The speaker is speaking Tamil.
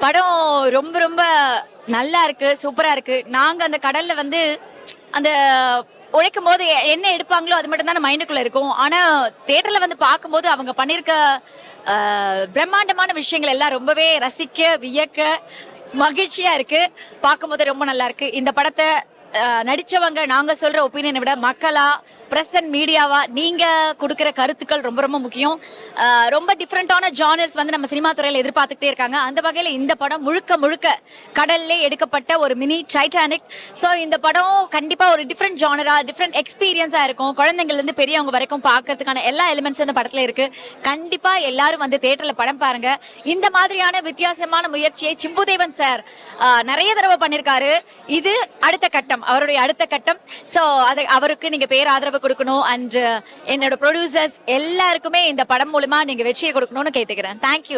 படம் ரொம்ப ரொம்ப நல்லா இருக்கு, சூப்பரா இருக்கு. நாங்க அந்த கடல்ல வந்து அந்த உழைக்கும் போது என்ன எடுப்பாங்களோ அது மட்டும் தான் மைண்டுக்குள்ள இருக்கும். ஆனா தியேட்டர்ல வந்து பார்க்கும்போது அவங்க பண்ணிருக்க பிரம்மாண்டமான விஷயங்கள் எல்லாம் ரொம்பவே ரசிக்க, வியக்க, மகிழ்ச்சியா இருக்கு. பார்க்கும்போது ரொம்ப நல்லா இருக்கு. இந்த படத்தை நடிச்சவங்க நாங்க சொல்ற ஒப்பீனியனை விட மக்களா பிரஸ் அண்ட் மீடியாவா நீங்க கொடுக்கிற கருத்துக்கள் ரொம்ப ரொம்ப முக்கியம். ரொம்ப டிஃப்ரெண்டான ஜானர்ஸ் வந்து நம்ம சினிமா துறையில எதிர்பார்த்துக்கிட்டே இருக்காங்க. அந்த வகையில இந்த படம் முழுக்க முழுக்க கடல்லே எடுக்கப்பட்ட ஒரு மினி டைட்டானிக். ஸோ இந்த படம் கண்டிப்பா ஒரு டிஃப்ரெண்ட் ஜானரா டிஃப்ரெண்ட் எக்ஸ்பீரியன்ஸா இருக்கும். குழந்தைங்கள்ல இருந்து பெரியவங்க வரைக்கும் பார்க்கறதுக்கான எல்லா எலிமெண்ட்ஸும் இந்த படத்துல இருக்கு. கண்டிப்பா எல்லாரும் வந்து தியேட்டர்ல படம் பாருங்க. இந்த மாதிரியான வித்தியாசமான முயற்சியை சிம்புதேவன் சார் நிறைய தடவை பண்ணிருக்காரு. இது அடுத்த கட்டம், அவருடைய அடுத்த கட்டம். ஸோ அதை அவருக்கு நீங்க பேராதரவு கொடுக்கணும். அண்ட் என்னோட ப்ரொடியூசர்ஸ் எல்லாருக்குமே இந்த படம் மூலமா நீங்க வெற்றியை கொடுக்கணும்னு கேட்டுக்கிறேன். தேங்க்யூ.